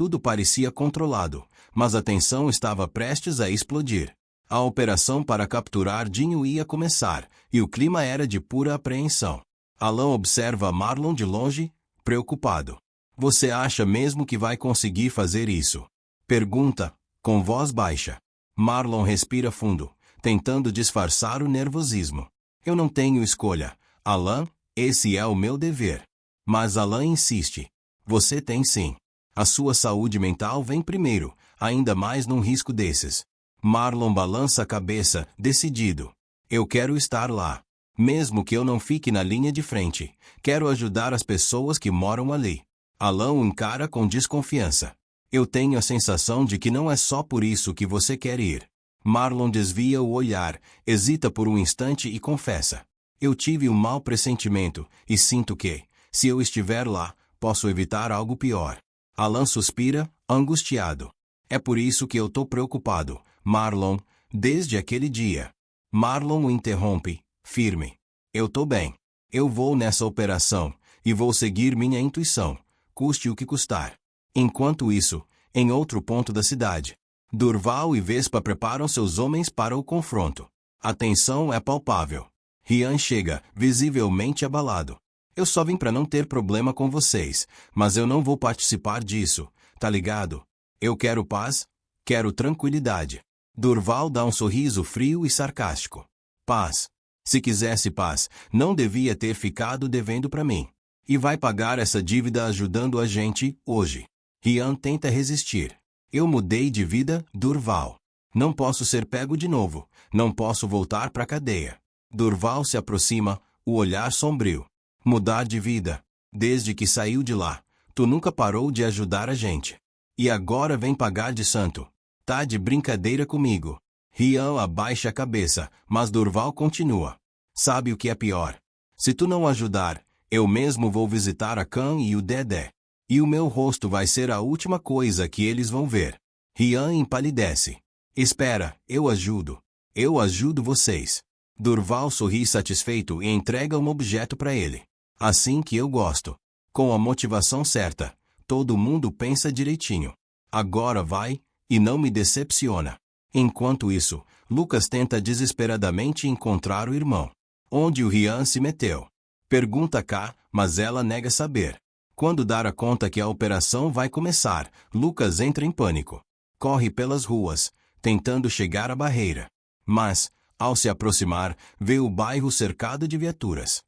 Tudo parecia controlado, mas a tensão estava prestes a explodir. A operação para capturar Dinho ia começar, e o clima era de pura apreensão. Alan observa Marlon de longe, preocupado. Você acha mesmo que vai conseguir fazer isso? Pergunta, com voz baixa. Marlon respira fundo, tentando disfarçar o nervosismo. Eu não tenho escolha, Alan, esse é o meu dever. Mas Alan insiste. Você tem sim. A sua saúde mental vem primeiro, ainda mais num risco desses. Marlon balança a cabeça, decidido. Eu quero estar lá. Mesmo que eu não fique na linha de frente, quero ajudar as pessoas que moram ali. Alan o encara com desconfiança. Eu tenho a sensação de que não é só por isso que você quer ir. Marlon desvia o olhar, hesita por um instante e confessa. Eu tive um mau pressentimento, e sinto que, se eu estiver lá, posso evitar algo pior. Alan suspira, angustiado. É por isso que eu tô preocupado, Marlon, desde aquele dia. Marlon o interrompe, firme. Eu tô bem. Eu vou nessa operação, e vou seguir minha intuição, custe o que custar. Enquanto isso, em outro ponto da cidade, Durval e Vespa preparam seus homens para o confronto. A tensão é palpável. Rian chega, visivelmente abalado. Eu só vim para não ter problema com vocês, mas eu não vou participar disso, tá ligado? Eu quero paz, quero tranquilidade. Durval dá um sorriso frio e sarcástico. Paz. Se quisesse paz, não devia ter ficado devendo para mim. E vai pagar essa dívida ajudando a gente, hoje. Rian tenta resistir. Eu mudei de vida, Durval. Não posso ser pego de novo. Não posso voltar para a cadeia. Durval se aproxima, o olhar sombrio. Mudar de vida. Desde que saiu de lá, tu nunca parou de ajudar a gente. E agora vem pagar de santo. Tá de brincadeira comigo. Rian abaixa a cabeça, mas Durval continua. Sabe o que é pior? Se tu não ajudar, eu mesmo vou visitar a Khan e o Dedé. E o meu rosto vai ser a última coisa que eles vão ver. Rian empalidece. Espera, eu ajudo. Eu ajudo vocês. Durval sorri satisfeito e entrega um objeto para ele. Assim que eu gosto. Com a motivação certa, todo mundo pensa direitinho. Agora vai, e não me decepciona. Enquanto isso, Lucas tenta desesperadamente encontrar o irmão. Onde o Rian se meteu? Pergunta K, mas ela nega saber. Quando dar conta que a operação vai começar, Lucas entra em pânico. Corre pelas ruas, tentando chegar à barreira. Mas, ao se aproximar, vê o bairro cercado de viaturas.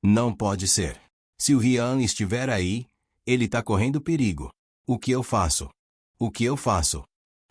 Não pode ser. Se o Rian estiver aí, ele tá correndo perigo. O que eu faço? O que eu faço?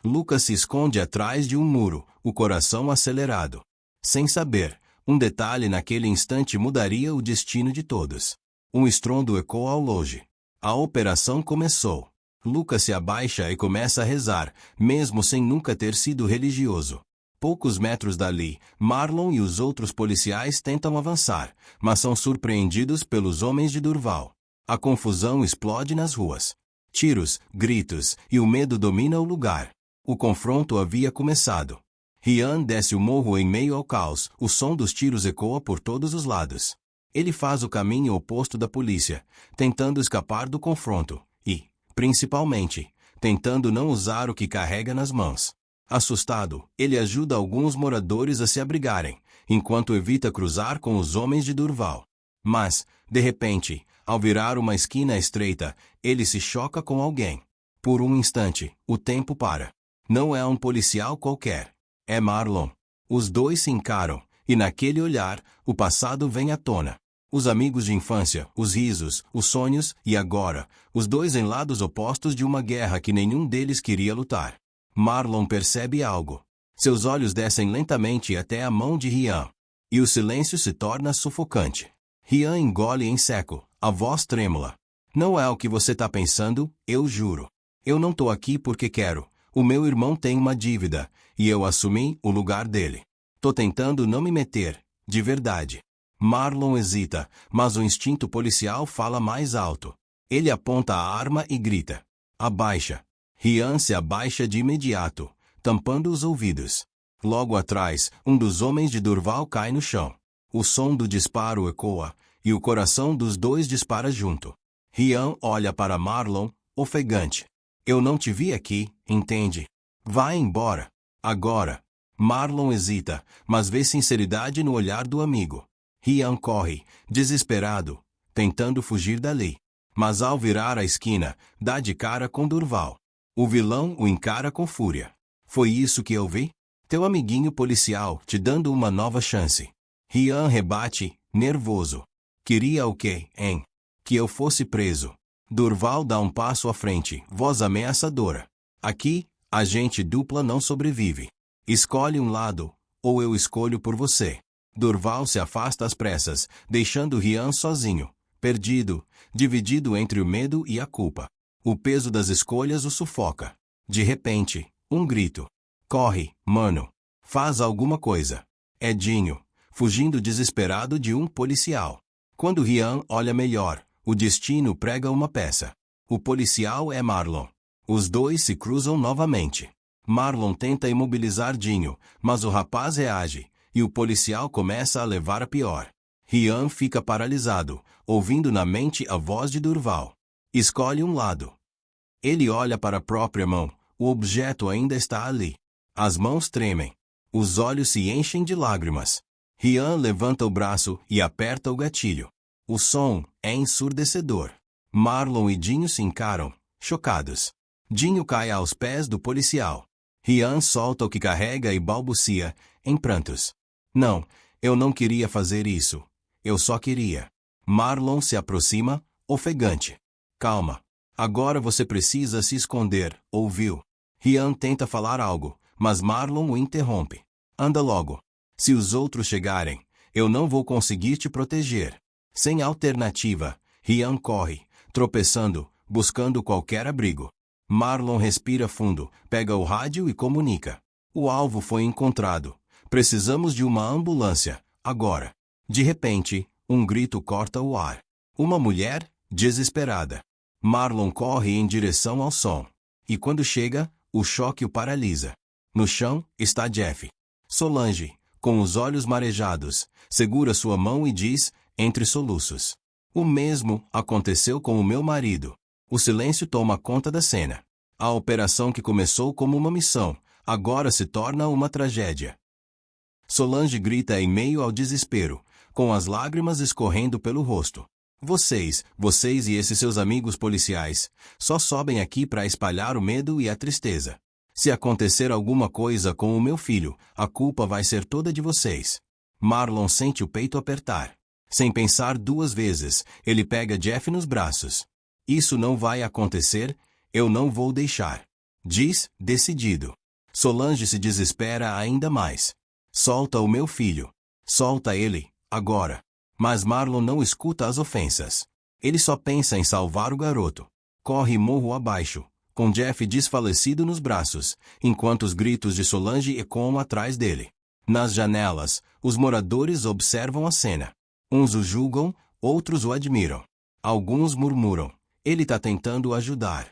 Lucas se esconde atrás de um muro, o coração acelerado. Sem saber, um detalhe naquele instante mudaria o destino de todos. Um estrondo ecoa ao longe. A operação começou. Lucas se abaixa e começa a rezar, mesmo sem nunca ter sido religioso. Poucos metros dali, Marlon e os outros policiais tentam avançar, mas são surpreendidos pelos homens de Durval. A confusão explode nas ruas. Tiros, gritos, e o medo domina o lugar. O confronto havia começado. Rian desce o morro em meio ao caos, o som dos tiros ecoa por todos os lados. Ele faz o caminho oposto da polícia, tentando escapar do confronto, e, principalmente, tentando não usar o que carrega nas mãos. Assustado, ele ajuda alguns moradores a se abrigarem, enquanto evita cruzar com os homens de Durval. Mas, de repente, ao virar uma esquina estreita, ele se choca com alguém. Por um instante, o tempo para. Não é um policial qualquer. É Marlon. Os dois se encaram, e naquele olhar, o passado vem à tona. Os amigos de infância, os risos, os sonhos, e agora, os dois em lados opostos de uma guerra que nenhum deles queria lutar. Marlon percebe algo. Seus olhos descem lentamente até a mão de Rian. E o silêncio se torna sufocante. Rian engole em seco, a voz trêmula. Não é o que você tá pensando, eu juro. Eu não tô aqui porque quero. O meu irmão tem uma dívida, e eu assumi o lugar dele. Tô tentando não me meter, de verdade. Marlon hesita, mas o instinto policial fala mais alto. Ele aponta a arma e grita. Abaixa. Rian se abaixa de imediato, tampando os ouvidos. Logo atrás, um dos homens de Durval cai no chão. O som do disparo ecoa, e o coração dos dois dispara junto. Rian olha para Marlon, ofegante. Eu não te vi aqui, entende? Vá embora. Agora. Marlon hesita, mas vê sinceridade no olhar do amigo. Ryan corre, desesperado, tentando fugir dali. Mas ao virar a esquina, dá de cara com Durval. O vilão o encara com fúria. Foi isso que eu vi? Teu amiguinho policial te dando uma nova chance. Ryan rebate, nervoso. Queria o quê, hein? Que eu fosse preso. Durval dá um passo à frente, voz ameaçadora. Aqui, agente dupla não sobrevive. Escolhe um lado, ou eu escolho por você. Durval se afasta às pressas, deixando Ryan sozinho, perdido, dividido entre o medo e a culpa. O peso das escolhas o sufoca. De repente, um grito. Corre, mano. Faz alguma coisa. Edinho, fugindo desesperado de um policial. Quando Ryan olha melhor, o destino prega uma peça. O policial é Marlon. Os dois se cruzam novamente. Marlon tenta imobilizar Dinho, mas o rapaz reage, e o policial começa a levar a pior. Ryan fica paralisado, ouvindo na mente a voz de Durval. Escolhe um lado. Ele olha para a própria mão, o objeto ainda está ali. As mãos tremem. Os olhos se enchem de lágrimas. Ryan levanta o braço e aperta o gatilho. O som é ensurdecedor. Marlon e Dinho se encaram, chocados. Dinho cai aos pés do policial. Ryan solta o que carrega e balbucia, em prantos. Não, eu não queria fazer isso. Eu só queria. Marlon se aproxima, ofegante. Calma. Agora você precisa se esconder, ouviu? Ryan tenta falar algo, mas Marlon o interrompe. Anda logo. Se os outros chegarem, eu não vou conseguir te proteger. Sem alternativa, Ryan corre, tropeçando, buscando qualquer abrigo. Marlon respira fundo, pega o rádio e comunica. O alvo foi encontrado. Precisamos de uma ambulância, agora. De repente, um grito corta o ar. Uma mulher, desesperada. Marlon corre em direção ao som. E quando chega, o choque o paralisa. No chão, está Jeff. Solange, com os olhos marejados, segura sua mão e diz, entre soluços. O mesmo aconteceu com o meu marido. O silêncio toma conta da cena. A operação que começou como uma missão, agora se torna uma tragédia. Solange grita em meio ao desespero, com as lágrimas escorrendo pelo rosto. Vocês e esses seus amigos policiais, só sobem aqui para espalhar o medo e a tristeza. Se acontecer alguma coisa com o meu filho, a culpa vai ser toda de vocês. Marlon sente o peito apertar. Sem pensar duas vezes, ele pega Jeff nos braços. Isso não vai acontecer, eu não vou deixar. Diz, decidido. Solange se desespera ainda mais. Solta o meu filho. Solta ele, agora. Mas Marlon não escuta as ofensas. Ele só pensa em salvar o garoto. Corre morro abaixo, com Jeff desfalecido nos braços, enquanto os gritos de Solange ecoam atrás dele. Nas janelas, os moradores observam a cena. Uns o julgam, outros o admiram. Alguns murmuram. Ele tá tentando ajudar.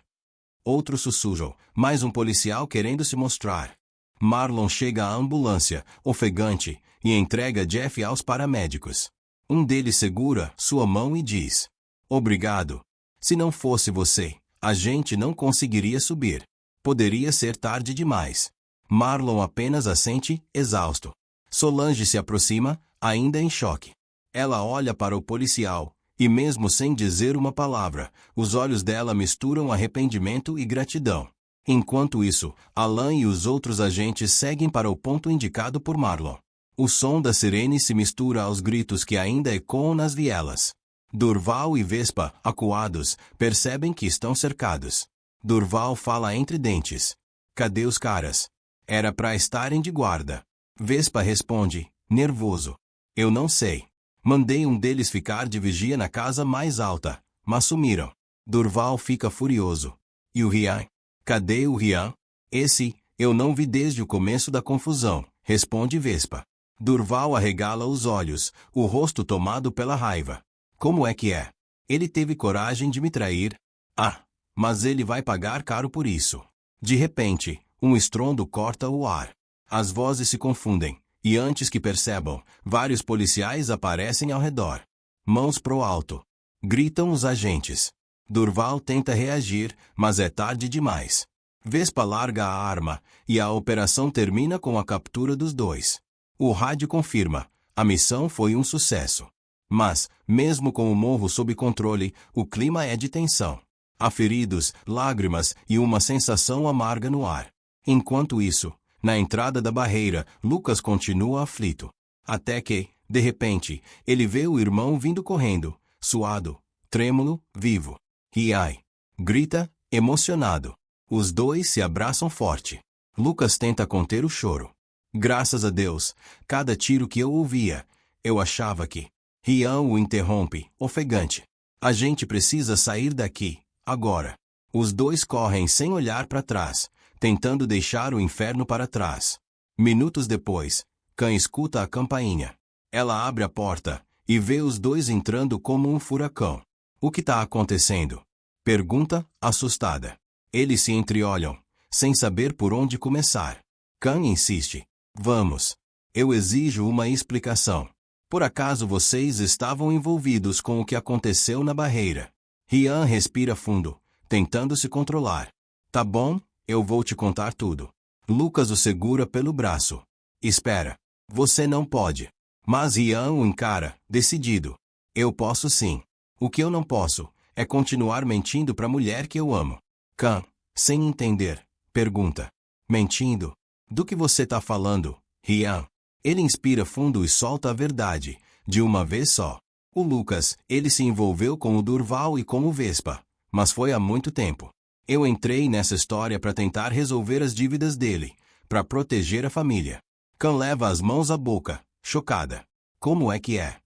Outros sussurram, mais um policial querendo se mostrar. Marlon chega à ambulância, ofegante, e entrega Jeff aos paramédicos. Um deles segura sua mão e diz: Obrigado. Se não fosse você, a gente não conseguiria subir. Poderia ser tarde demais. Marlon apenas assente, exausto. Solange se aproxima, ainda em choque. Ela olha para o policial, e mesmo sem dizer uma palavra, os olhos dela misturam arrependimento e gratidão. Enquanto isso, Alan e os outros agentes seguem para o ponto indicado por Marlon. O som da sirene se mistura aos gritos que ainda ecoam nas vielas. Durval e Vespa, acuados, percebem que estão cercados. Durval fala entre dentes. Cadê os caras? Era para estarem de guarda. Vespa responde, nervoso. Eu não sei. Mandei um deles ficar de vigia na casa mais alta, mas sumiram. Durval fica furioso. E o Ryan? Cadê o Ryan? Esse, eu não vi desde o começo da confusão, responde Vespa. Durval arregala os olhos, o rosto tomado pela raiva. Como é que é? Ele teve coragem de me trair? Ah, mas ele vai pagar caro por isso. De repente, um estrondo corta o ar. As vozes se confundem, e antes que percebam, vários policiais aparecem ao redor. Mãos pro alto. Gritam os agentes. Durval tenta reagir, mas é tarde demais. Vespa larga a arma, e a operação termina com a captura dos dois. O rádio confirma, a missão foi um sucesso. Mas, mesmo com o morro sob controle, o clima é de tensão. Há feridos, lágrimas e uma sensação amarga no ar. Enquanto isso, na entrada da barreira, Lucas continua aflito. Até que, de repente, ele vê o irmão vindo correndo, suado, trêmulo, vivo. E ai! Grita, emocionado. Os dois se abraçam forte. Lucas tenta conter o choro. Graças a Deus, cada tiro que eu ouvia, eu achava que... Rian o interrompe, ofegante. A gente precisa sair daqui, agora. Os dois correm sem olhar para trás, tentando deixar o inferno para trás. Minutos depois, Khan escuta a campainha. Ela abre a porta e vê os dois entrando como um furacão. O que está acontecendo? Pergunta, assustada. Eles se entreolham, sem saber por onde começar. Khan insiste. Vamos. Eu exijo uma explicação. Por acaso vocês estavam envolvidos com o que aconteceu na barreira? Rian respira fundo, tentando se controlar. Tá bom, eu vou te contar tudo. Lucas o segura pelo braço. Espera. Você não pode. Mas Rian o encara, decidido. Eu posso sim. O que eu não posso é continuar mentindo para a mulher que eu amo. Khan, sem entender, pergunta. Mentindo? Do que você tá falando, Rian? Ele inspira fundo e solta a verdade, de uma vez só. O Lucas, ele se envolveu com o Durval e com o Vespa, mas foi há muito tempo. Eu entrei nessa história para tentar resolver as dívidas dele, para proteger a família. Khan leva as mãos à boca, chocada. Como é que é?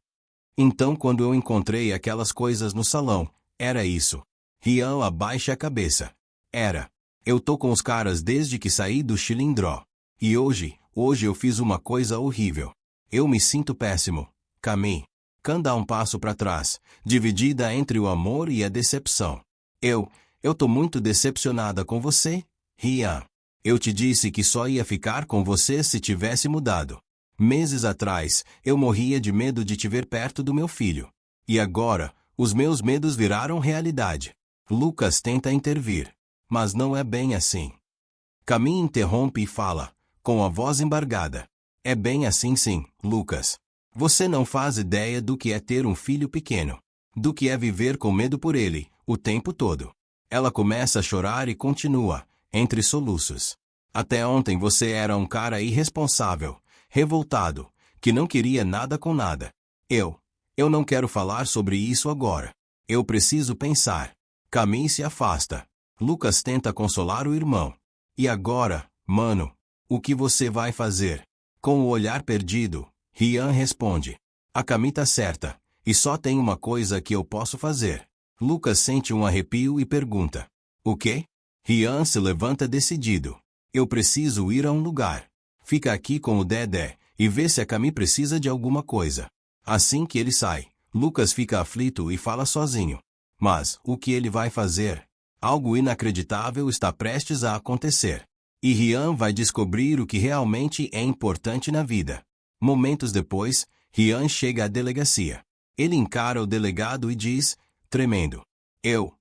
Então quando eu encontrei aquelas coisas no salão, era isso. Rian abaixa a cabeça. Era. Eu tô com os caras desde que saí do Chilindró. E hoje eu fiz uma coisa horrível. Eu me sinto péssimo. Camille. Khan dá um passo para trás, dividida entre o amor e a decepção. Eu tô muito decepcionada com você, Rian. Eu te disse que só ia ficar com você se tivesse mudado. Meses atrás, eu morria de medo de te ver perto do meu filho. E agora, os meus medos viraram realidade. Lucas tenta intervir. Mas não é bem assim. Camille interrompe e fala, com a voz embargada. É bem assim sim, Lucas. Você não faz ideia do que é ter um filho pequeno. Do que é viver com medo por ele, o tempo todo. Ela começa a chorar e continua, entre soluços. Até ontem você era um cara irresponsável, revoltado, que não queria nada com nada. Eu não quero falar sobre isso agora. Eu preciso pensar. Camille se afasta. Lucas tenta consolar o irmão. E agora, mano, o que você vai fazer? Com o olhar perdido, Rian responde. A Camille tá certa, e só tem uma coisa que eu posso fazer. Lucas sente um arrepio e pergunta. O quê? Rian se levanta decidido. Eu preciso ir a um lugar. Fica aqui com o Dedé, e vê se a Camille precisa de alguma coisa. Assim que ele sai, Lucas fica aflito e fala sozinho. Mas, o que ele vai fazer? Algo inacreditável está prestes a acontecer. E Rian vai descobrir o que realmente é importante na vida. Momentos depois, Rian chega à delegacia. Ele encara o delegado e diz, tremendo. Eu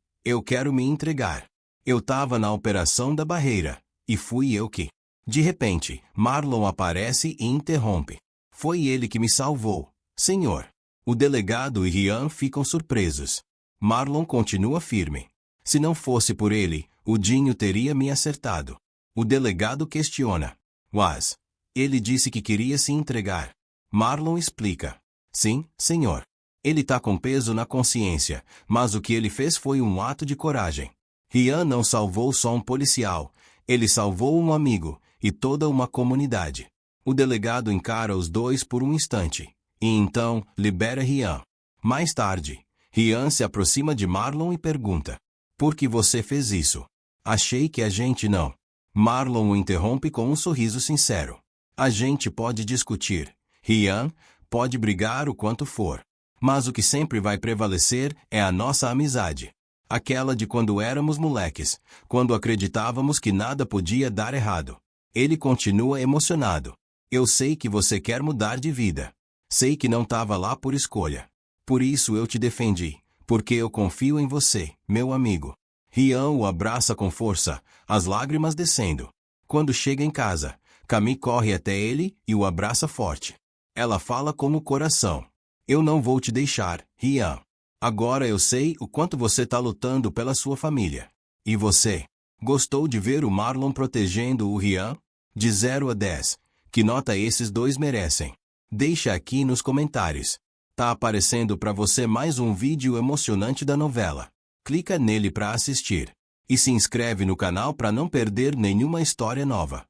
quero me entregar. Eu tava na operação da barreira, e fui eu que... De repente, Marlon aparece e interrompe. Foi ele que me salvou, senhor. O delegado e Rian ficam surpresos. Marlon continua firme. Se não fosse por ele, o Dinho teria me acertado. O delegado questiona. Mas, ele disse que queria se entregar. Marlon explica. Sim, senhor. Ele tá com peso na consciência, mas o que ele fez foi um ato de coragem. Rian não salvou só um policial, ele salvou um amigo, e toda uma comunidade. O delegado encara os dois por um instante, e então libera Rian. Mais tarde, Rian se aproxima de Marlon e pergunta. Por que você fez isso? Achei que a gente não. Marlon o interrompe com um sorriso sincero. A gente pode discutir. Rian, pode brigar o quanto for. Mas o que sempre vai prevalecer é a nossa amizade. Aquela de quando éramos moleques, quando acreditávamos que nada podia dar errado. Ele continua emocionado. Eu sei que você quer mudar de vida. Sei que não estava lá por escolha. Por isso eu te defendi, Porque eu confio em você, meu amigo. Rian o abraça com força, as lágrimas descendo. Quando chega em casa, Camille corre até ele e o abraça forte. Ela fala com o coração. Eu não vou te deixar, Rian. Agora eu sei o quanto você está lutando pela sua família. E você? Gostou de ver o Marlon protegendo o Rian? De 0 a 10. Que nota esses dois merecem? Deixa aqui nos comentários. Tá aparecendo para você mais um vídeo emocionante da novela. Clica nele para assistir. E se inscreve no canal para não perder nenhuma história nova.